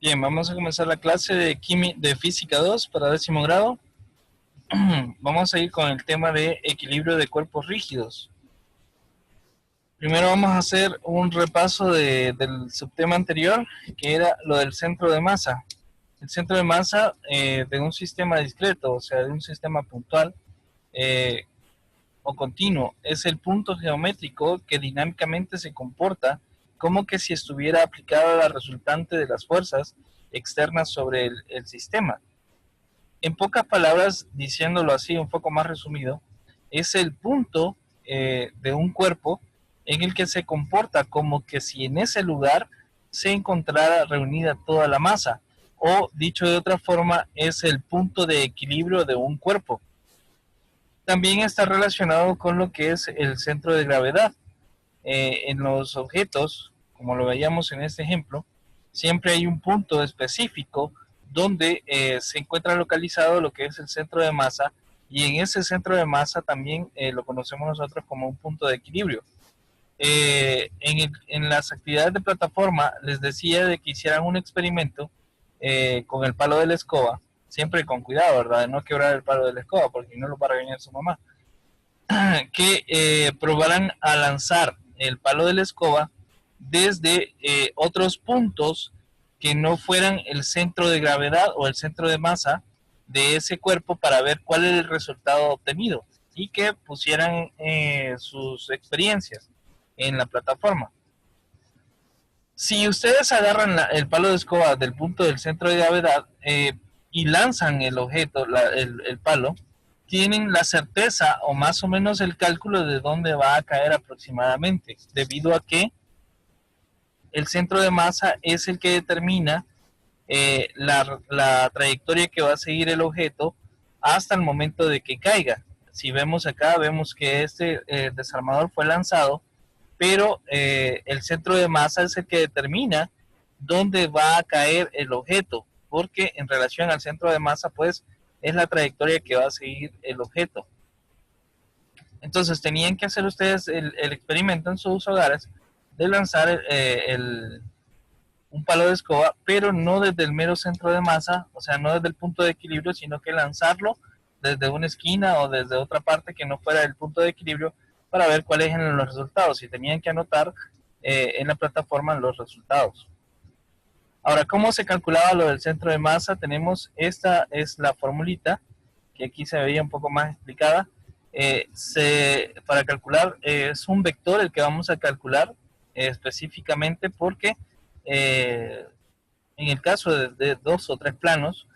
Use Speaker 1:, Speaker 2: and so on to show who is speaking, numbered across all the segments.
Speaker 1: Bien, vamos a comenzar la clase de Física 2 para 10º grado. Vamos a ir con el tema de equilibrio de cuerpos rígidos. Primero vamos a hacer un repaso del subtema anterior, que era lo del centro de masa. El centro de masa de un sistema discreto, o sea, de un sistema puntual o continuo, es el punto geométrico que dinámicamente se comporta como que si estuviera aplicada la resultante de las fuerzas externas sobre el sistema. En pocas palabras, diciéndolo así un poco más resumido, es el punto de un cuerpo en el que se comporta como que si en ese lugar se encontrara reunida toda la masa, o dicho de otra forma, es el punto de equilibrio de un cuerpo. También está relacionado con lo que es el centro de gravedad. En los objetos, como lo veíamos en este ejemplo, siempre hay un punto específico donde se encuentra localizado lo que es el centro de masa, y en ese centro de masa también lo conocemos nosotros como un punto de equilibrio. En las actividades de plataforma les decía de que hicieran un experimento con el palo de la escoba, siempre con cuidado, ¿verdad? De no quebrar el palo de la escoba, porque no lo va a regañar su mamá. Que probaran a lanzar el palo de la escoba desde otros puntos que no fueran el centro de gravedad o el centro de masa de ese cuerpo, para ver cuál es el resultado obtenido, y que pusieran sus experiencias en la plataforma. Si ustedes agarran el palo de escoba del punto del centro de gravedad y lanzan el objeto, el palo, tienen la certeza o más o menos el cálculo de dónde va a caer aproximadamente, debido a que el centro de masa es el que determina la trayectoria que va a seguir el objeto hasta el momento de que caiga. Si vemos acá, vemos que este desarmador fue lanzado, pero el centro de masa es el que determina dónde va a caer el objeto, porque en relación al centro de masa, pues, es la trayectoria que va a seguir el objeto. Entonces tenían que hacer ustedes el experimento en sus hogares de lanzar un palo de escoba, pero no desde el mero centro de masa, o sea, no desde el punto de equilibrio, sino que lanzarlo desde una esquina o desde otra parte que no fuera el punto de equilibrio, para ver cuáles eran los resultados, y tenían que anotar en la plataforma los resultados. Ahora, ¿cómo se calculaba lo del centro de masa? Esta es la formulita, que aquí se veía un poco más explicada. Para calcular, es un vector el que vamos a calcular específicamente, porque en el caso de 2 o 3 planos,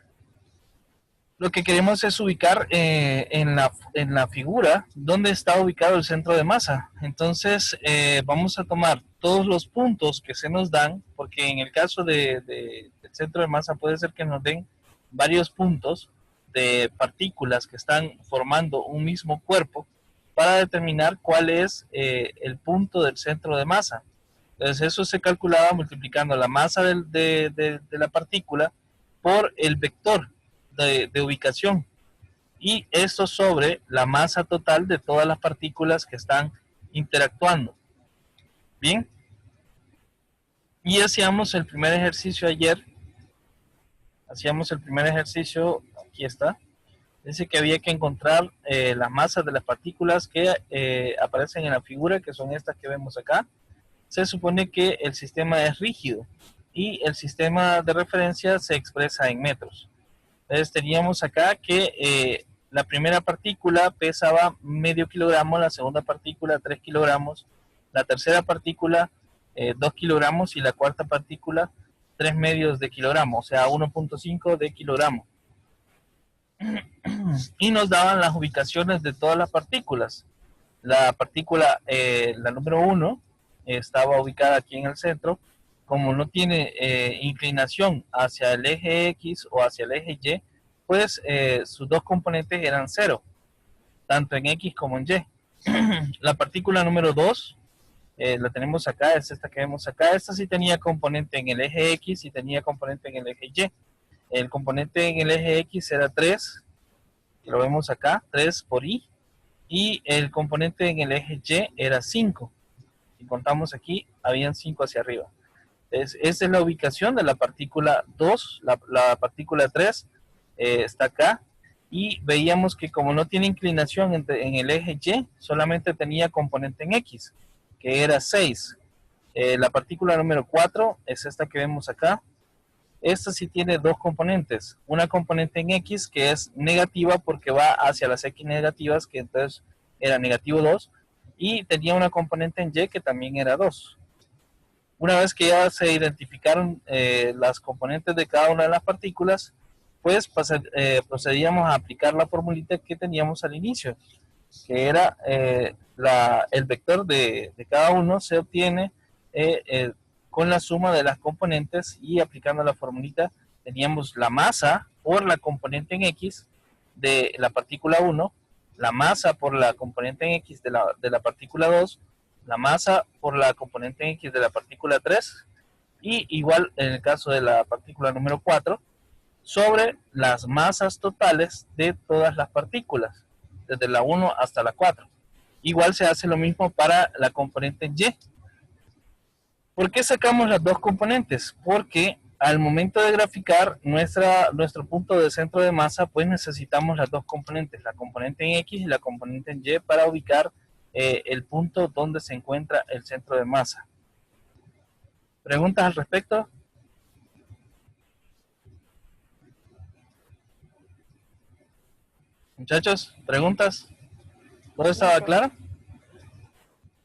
Speaker 1: lo que queremos es ubicar en la figura dónde está ubicado el centro de masa. Entonces vamos a tomar todos los puntos que se nos dan, porque en el caso del centro de masa puede ser que nos den varios puntos de partículas que están formando un mismo cuerpo, para determinar cuál es el punto del centro de masa. Entonces eso se calculaba multiplicando la masa de la partícula por el vector de ubicación, y esto sobre la masa total de todas las partículas que están interactuando. Bien, y hacíamos el primer ejercicio ayer. Aquí está. Dice que había que encontrar las masas de las partículas que aparecen en la figura, que son estas que vemos acá. Se supone que el sistema es rígido y el sistema de referencia se expresa en metros. Entonces teníamos acá que la primera partícula pesaba medio kilogramo, la segunda partícula 3 kilogramos, la tercera partícula 2 kilogramos, y la cuarta partícula 3 medios de kilogramo, o sea 1.5 de kilogramo. Y nos daban las ubicaciones de todas las partículas. La partícula, la número 1, estaba ubicada aquí en el centro. Como no tiene inclinación hacia el eje X o hacia el eje Y, pues sus dos componentes eran 0, tanto en X como en Y. La partícula número 2, la tenemos acá, es esta que vemos acá. Esta sí tenía componente en el eje X y tenía componente en el eje Y. El componente en el eje X era 3, que lo vemos acá, 3 por Y, y el componente en el eje Y era 5. Si contamos aquí, habían 5 hacia arriba. Esa es la ubicación de la partícula 2, la partícula 3 está acá, y veíamos que como no tiene inclinación en el eje Y, solamente tenía componente en X, que era 6. La partícula número 4 es esta que vemos acá. Esta sí tiene dos componentes. Una componente en X que es negativa porque va hacia las X negativas, que entonces era negativo 2. Y tenía una componente en Y que también era 2. Una vez que ya se identificaron las componentes de cada una de las partículas, pues procedíamos a aplicar la formulita que teníamos al inicio, que era el vector de cada uno se obtiene con la suma de las componentes, y aplicando la formulita teníamos la masa por la componente en X de la partícula 1, la masa por la componente en X de la partícula 2, la masa por la componente en X de la partícula 3, y igual en el caso de la partícula número 4, sobre las masas totales de todas las partículas, desde la 1 hasta la 4. Igual se hace lo mismo para la componente en Y. ¿Por qué sacamos las dos componentes? Porque al momento de graficar nuestro punto de centro de masa, pues necesitamos las dos componentes, la componente en X y la componente en Y, para ubicar el punto donde se encuentra el centro de masa. ¿Preguntas al respecto? Muchachos, ¿preguntas? ¿Todo estaba claro?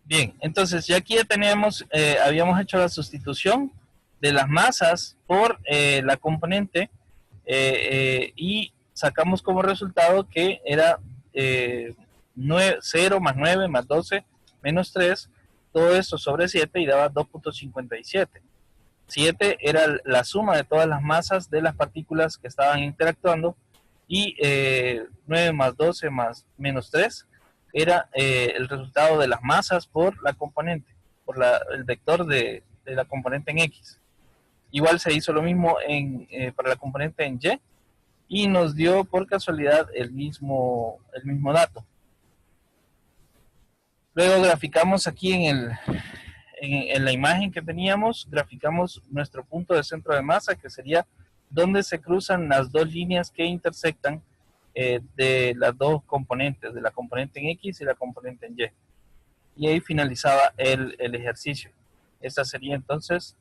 Speaker 1: Bien, entonces ya aquí ya teníamos, habíamos hecho la sustitución de las masas por la componente y sacamos como resultado que era 0 más 9 más 12 menos 3, todo esto sobre 7, y daba 2.57. 7 era la suma de todas las masas de las partículas que estaban interactuando, y 9 más 12 más menos 3 era el resultado de las masas por la componente, por el vector de la componente en X. Igual se hizo lo mismo para la componente en Y nos dio por casualidad el mismo dato. Luego graficamos aquí en la imagen que teníamos, graficamos nuestro punto de centro de masa, que sería donde se cruzan las dos líneas que intersectan de las dos componentes, de la componente en X y la componente en Y. Y ahí finalizaba el ejercicio. Esta sería entonces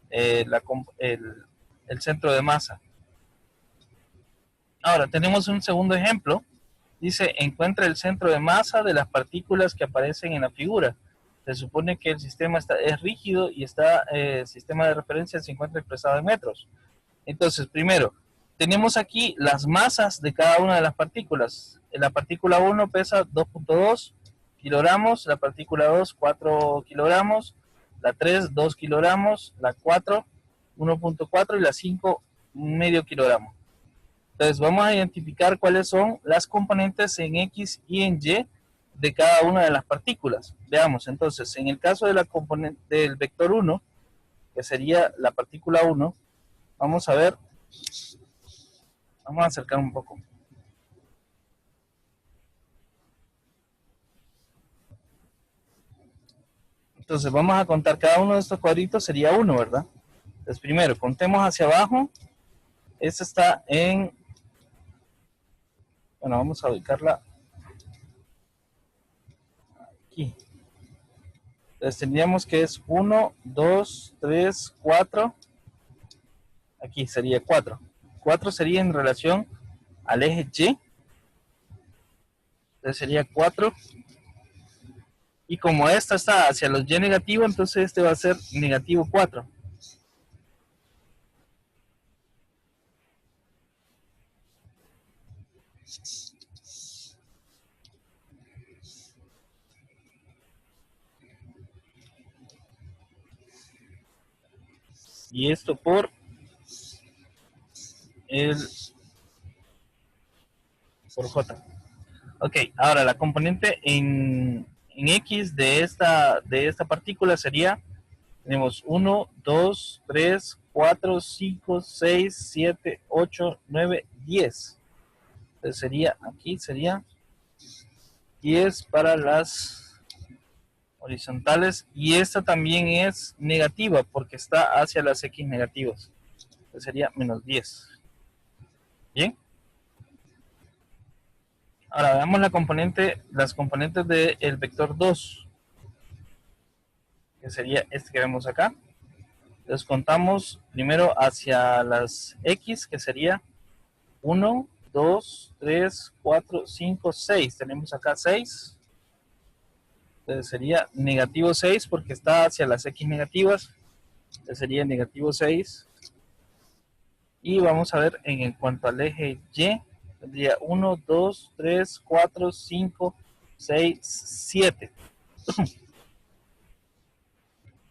Speaker 1: el centro de masa. Ahora, tenemos un segundo ejemplo. Dice, encuentra el centro de masa de las partículas que aparecen en la figura. Se supone que el sistema es rígido y el sistema de referencia se encuentra expresado en metros. Entonces, primero, tenemos aquí las masas de cada una de las partículas. La partícula 1 pesa 2.2 kilogramos, la partícula 2 4 kilogramos, la 3 2 kilogramos, la 4 1.4 y la 5 medio kilogramo. Entonces vamos a identificar cuáles son las componentes en X y en Y de cada una de las partículas. Veamos, entonces, en el caso de la componente del vector 1, que sería la partícula 1, vamos a ver, vamos a acercar un poco. Entonces vamos a contar cada uno de estos cuadritos, sería 1, ¿verdad? Entonces primero, contemos hacia abajo. Esta está en... Bueno, vamos a ubicarla aquí. Entonces tendríamos que es 1, 2, 3, 4. Aquí sería 4. 4 sería en relación al eje Y. Entonces sería 4. Y como esta está hacia los Y negativo, entonces este va a ser negativo 4. Y esto por J. Ok, ahora la componente en X de esta partícula sería, tenemos 1, 2, 3, 4, 5, 6, 7, 8, 9, 10. Entonces sería, aquí sería 10 para las horizontales, y esta también es negativa porque está hacia las x negativas. Entonces sería menos 10. Bien. Ahora veamos las componentes del vector 2, que sería este que vemos acá. Entonces contamos primero hacia las x, que sería 1, 2, 3, 4, 5, 6. Tenemos acá 6. Entonces sería negativo 6 porque está hacia las x negativas. Entonces sería negativo 6. Y vamos a ver en cuanto al eje Y, tendría 1, 2, 3, 4, 5, 6, 7.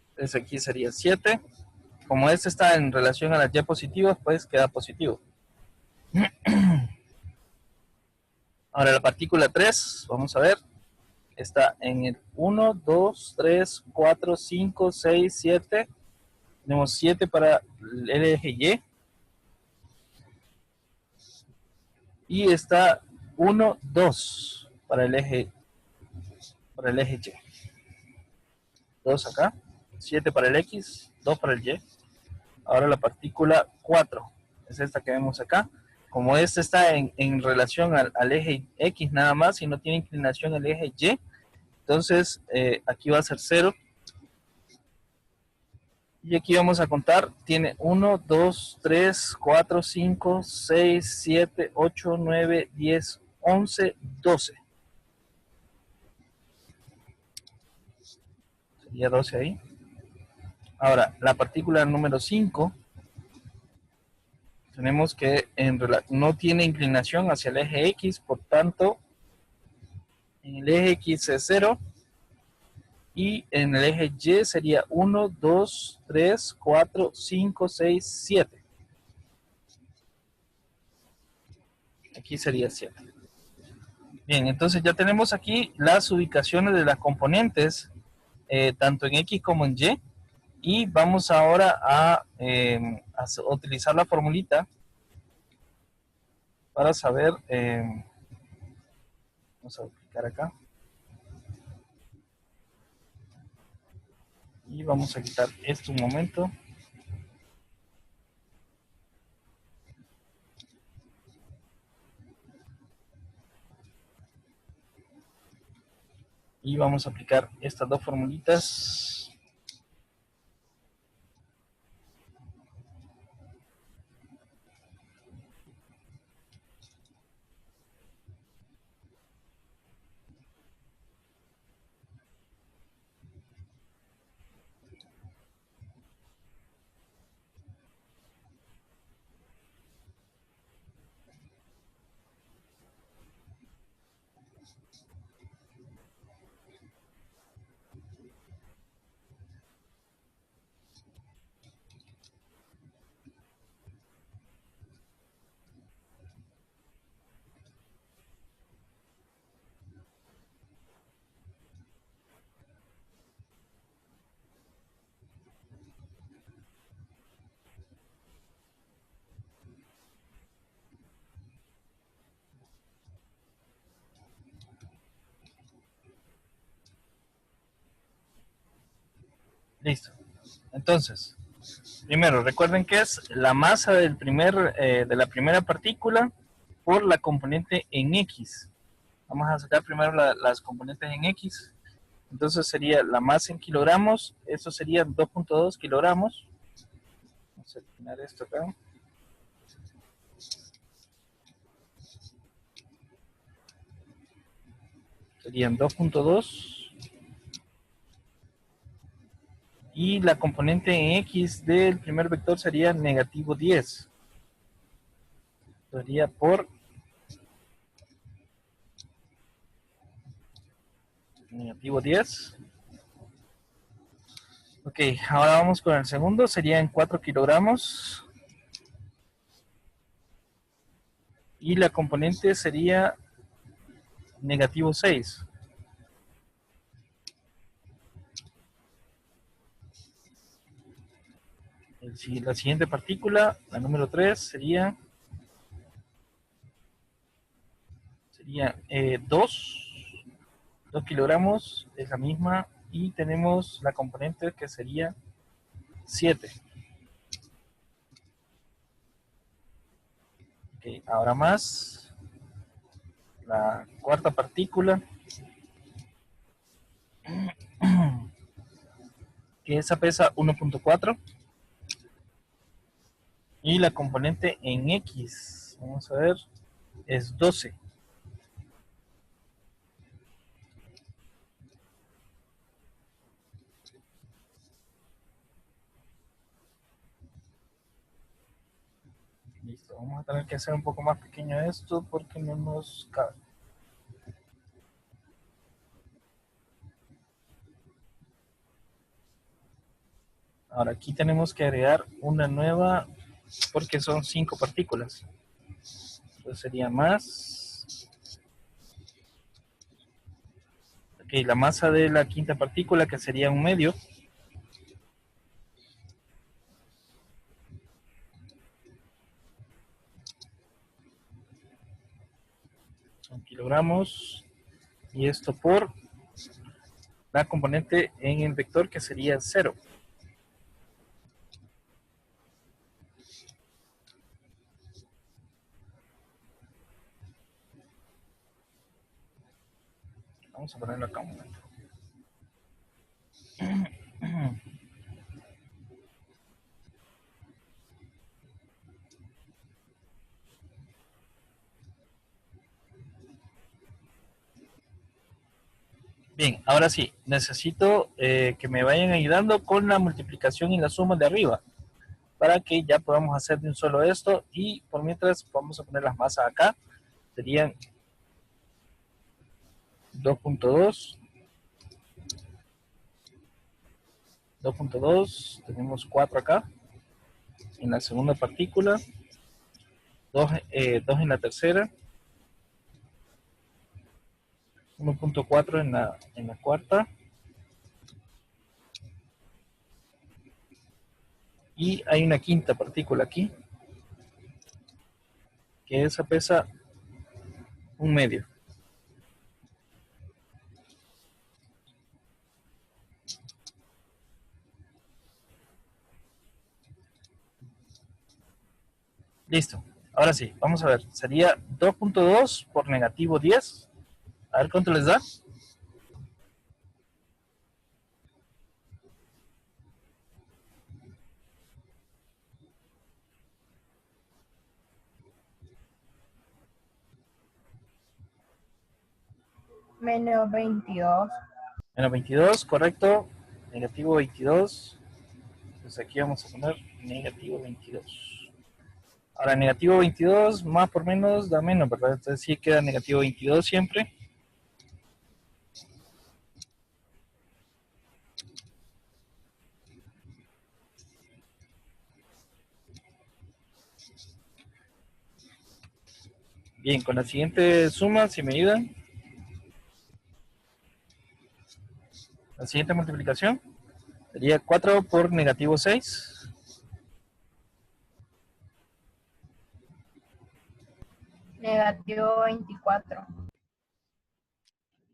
Speaker 1: Entonces aquí sería 7. Como este está en relación a las Y positivas, pues queda positivo. Ahora la partícula 3, vamos a ver, está en el 1, 2, 3, 4, 5, 6, 7. Tenemos 7 para el eje Y. Y está 1, 2 para el eje Y. 2 acá, 7 para el X, 2 para el Y. Ahora la partícula 4, es esta que vemos acá. Como este está en relación al eje X nada más y no tiene inclinación al eje Y, entonces aquí va a ser 0. Y aquí vamos a contar, tiene 1, 2, 3, 4, 5, 6, 7, 8, 9, 10, 11, 12. Sería 12 ahí. Ahora, la partícula número 5, tenemos que no tiene inclinación hacia el eje X, por tanto, en el eje X es 0. Y en el eje Y sería 1, 2, 3, 4, 5, 6, 7. Aquí sería 7. Bien, entonces ya tenemos aquí las ubicaciones de las componentes, tanto en X como en Y. Y vamos ahora a utilizar la formulita para saber, vamos a aplicar acá. Y vamos a quitar esto un momento. Y vamos a aplicar estas dos formulitas. Listo. Entonces, primero, recuerden que es la masa de la primera partícula por la componente en X. Vamos a sacar primero las componentes en X. Entonces sería la masa en kilogramos. Eso sería 2.2 kilogramos. Vamos a eliminar esto acá. Serían 2.2. Y la componente en X del primer vector sería negativo 10. Sería por negativo 10. Ok, ahora vamos con el segundo. Serían 4 kilogramos. Y la componente sería negativo 6. La siguiente partícula, la número 3, sería 2 kilogramos, es la misma, y tenemos la componente que sería 7. Okay, ahora más la cuarta partícula, que esa pesa 1.4, y la componente en X, vamos a ver, es 12. Listo, vamos a tener que hacer un poco más pequeño esto porque no nos cabe. Ahora aquí tenemos que agregar una nueva porque son 5 partículas. Entonces sería más. Ok, la masa de la quinta partícula, que sería 1/2. Son kilogramos. Y esto por la componente en el vector, que sería 0. Vamos a ponerlo acá un momento. Bien, ahora sí, necesito que me vayan ayudando con la multiplicación y la suma de arriba, para que ya podamos hacer de un solo esto, y por mientras vamos a poner las masas acá. Serían 2.2, 2.2, tenemos 4 acá en la segunda partícula, 2 en la tercera, 1.4 en la cuarta, y hay una quinta partícula aquí, que esa pesa 1/2. Listo. Ahora sí, vamos a ver. Sería 2.2 por negativo 10. A ver cuánto les da.
Speaker 2: Menos 22.
Speaker 1: Menos 22, correcto. Negativo 22. Entonces aquí vamos a poner negativo 22. Ahora, negativo 22 más por menos da menos, ¿verdad? Entonces sí queda negativo 22 siempre. Bien, con la siguiente suma, si me ayudan. La siguiente multiplicación sería 4 por negativo 6.
Speaker 2: Negativo 24.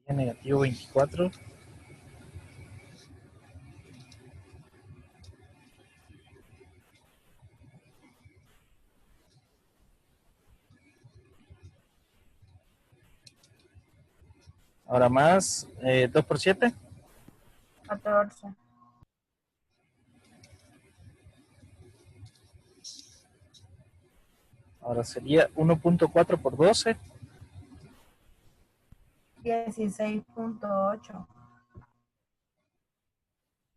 Speaker 1: Sería negativo 24. Ahora más 2 por 7.
Speaker 2: 14.
Speaker 1: Ahora sería 1.4 por 12.
Speaker 2: 16.8.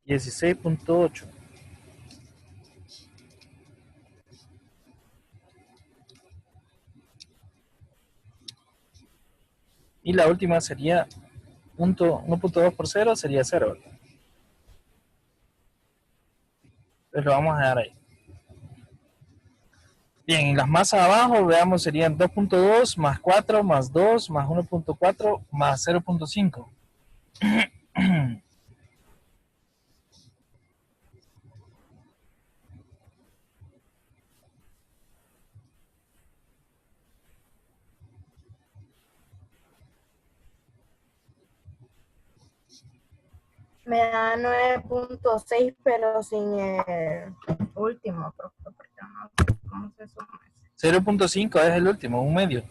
Speaker 1: 16.8. Y la última sería 1.2 por 0, sería 0. Entonces lo vamos a dejar ahí. Bien, en las masas abajo, veamos, serían 2.2 más 4 más 2 más 1.4 más 0.5.
Speaker 2: Me da 9.6, pero sin el último, profe, porque no sé cómo se suma ese.
Speaker 1: 0.5 es el último, un medio.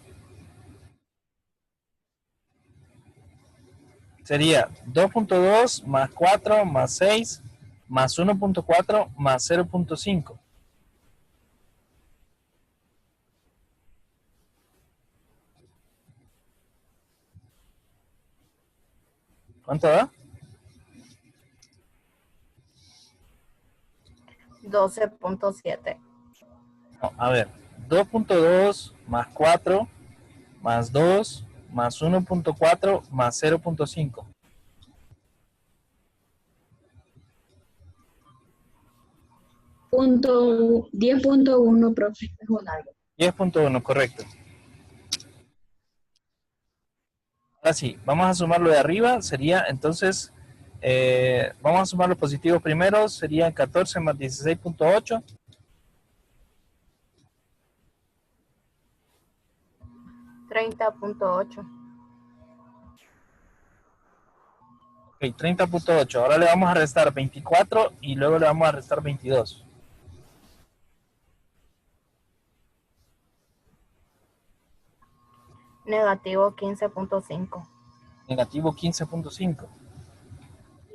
Speaker 1: Sería 2.2 más 4 más 6 más 1.4 más 0.5. ¿Cuánto da?
Speaker 2: 12.7.
Speaker 1: No, a ver, 2.2 más 4 más 2 más 1.4 más 0.5.
Speaker 3: 10.1, profe.
Speaker 1: 10.1, correcto. Ahora sí, vamos a sumar lo de arriba. Sería entonces, vamos a sumar los positivos primero. Serían 14 más 16.8.
Speaker 2: 30.8.
Speaker 1: Ok, 30.8. Ahora le vamos a restar 24 y luego le vamos a restar 22.
Speaker 2: Negativo 15.5.
Speaker 1: Negativo 15.5.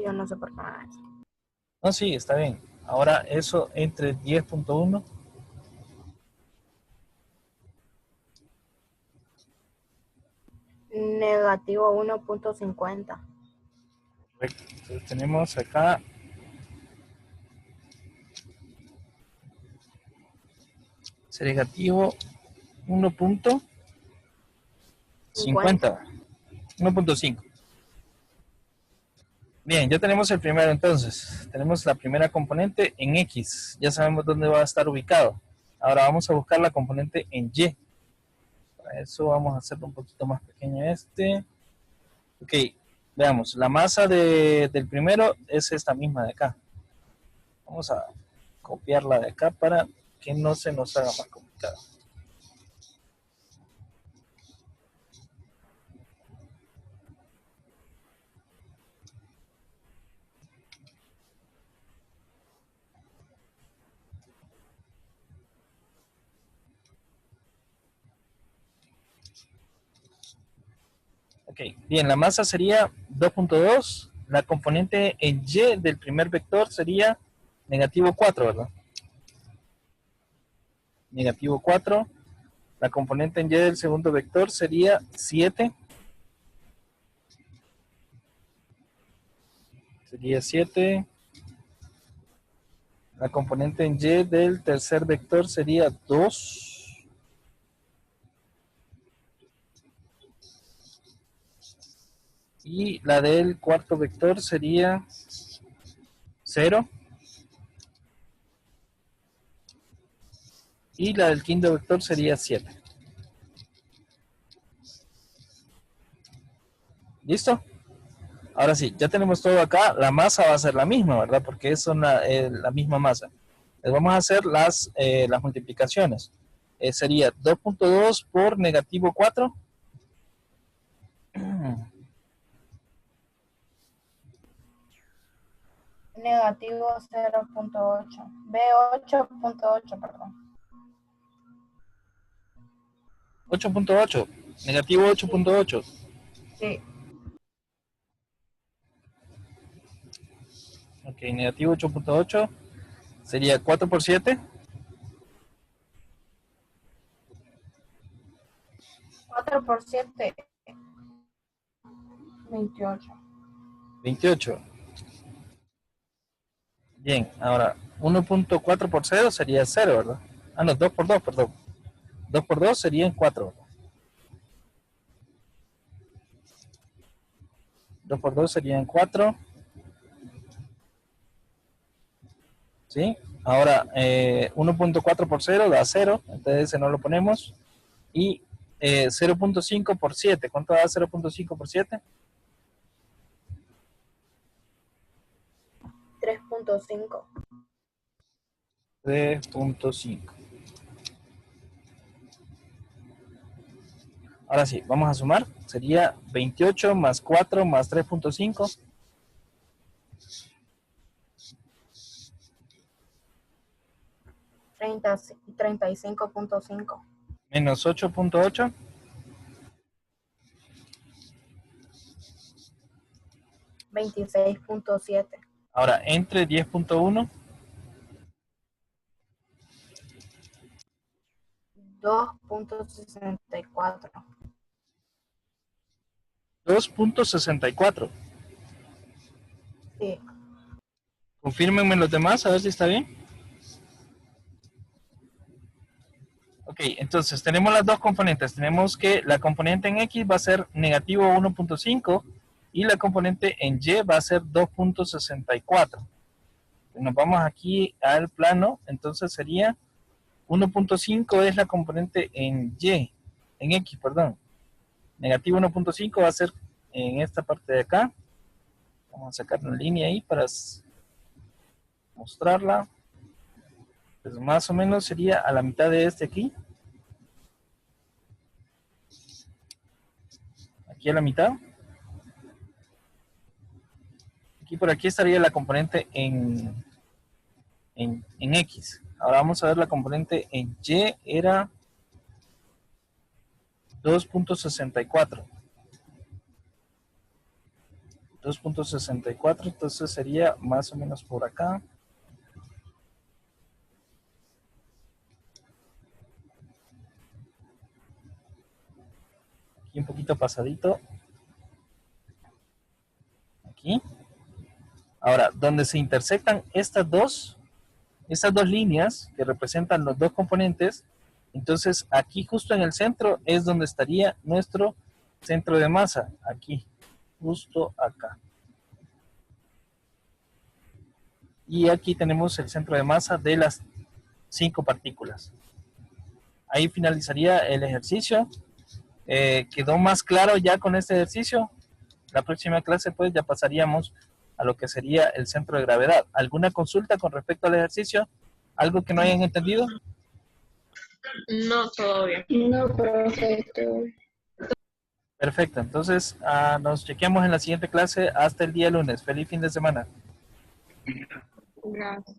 Speaker 2: Yo no sé por qué me da eso.
Speaker 1: No, sí, está bien. Ahora eso entre 10.1.
Speaker 2: Negativo 1.50.
Speaker 1: Correcto. Entonces tenemos acá negativo 1.50.
Speaker 2: 50.
Speaker 1: 1.5. Bien, ya tenemos el primero entonces. Tenemos la primera componente en X. Ya sabemos dónde va a estar ubicado. Ahora vamos a buscar la componente en Y. Para eso vamos a hacerlo un poquito más pequeño este. Ok, veamos. La masa del primero es esta misma de acá. Vamos a copiarla de acá para que no se nos haga más complicado. Ok, bien, la masa sería 2.2. La componente en Y del primer vector sería negativo 4, ¿verdad? Negativo 4. La componente en Y del segundo vector sería 7. Sería 7. La componente en Y del tercer vector sería 2. Y la del cuarto vector sería 0. Y la del quinto vector sería 7. ¿Listo? Ahora sí, ya tenemos todo acá. La masa va a ser la misma, ¿verdad? Porque es la misma masa. Les vamos a hacer las multiplicaciones. Sería 2.2 por negativo 4.
Speaker 2: Negativo 0.8. B 8.8, perdón.
Speaker 1: 8.8. Negativo
Speaker 2: Sí.
Speaker 1: 8.8.
Speaker 2: Sí.
Speaker 1: Ok, negativo 8.8 sería 4 por 7.
Speaker 2: 4 por 7. 28.
Speaker 1: 28. Bien, ahora 1.4 por 0 sería 0, ¿verdad? Ah, no, 2 por 2, perdón. 2 por 2 serían 4. 2 por 2 serían 4. ¿Sí? Ahora, 1.4 por 0 da 0, entonces ese no lo ponemos. Y 0.5 por 7, ¿cuánto da 0.5 por 7?
Speaker 2: 3.5.
Speaker 1: 3.5. Ahora sí, vamos a sumar. Sería 28 más 4 más 3.5.
Speaker 2: 35.5.
Speaker 1: Menos 8.8.
Speaker 2: $26.7.
Speaker 1: Ahora, entre 10.1.
Speaker 2: $2.64.
Speaker 1: 2.64.
Speaker 2: Sí.
Speaker 1: Confírmenme los demás, a ver si está bien. Ok, entonces tenemos las dos componentes. Tenemos que la componente en X va a ser negativo 1.5 y la componente en Y va a ser 2.64. Nos vamos aquí al plano, entonces sería 1.5 es la componente en Y, en X, perdón. Negativo 1.5 va a ser en esta parte de acá. Vamos a sacar una línea ahí para mostrarla. Pues más o menos sería a la mitad de este aquí. Aquí a la mitad. Aquí por aquí estaría la componente en X. Ahora vamos a ver la componente en Y, era 2.64. 2.64, entonces sería más o menos por acá. Aquí un poquito pasadito. Aquí. Ahora, donde se intersectan estas dos líneas que representan los dos componentes, entonces aquí justo en el centro es donde estaría nuestro centro de masa, aquí, justo acá. Y aquí tenemos el centro de masa de las 5 partículas. Ahí finalizaría el ejercicio. ¿Quedó más claro ya con este ejercicio? La próxima clase pues ya pasaríamos a lo que sería el centro de gravedad. ¿Alguna consulta con respecto al ejercicio? ¿Algo que no hayan entendido?
Speaker 4: No, todo bien.
Speaker 3: No, profe, todo.
Speaker 1: Perfecto, entonces nos chequeamos en la siguiente clase hasta el día lunes. Feliz fin de semana.
Speaker 4: Gracias.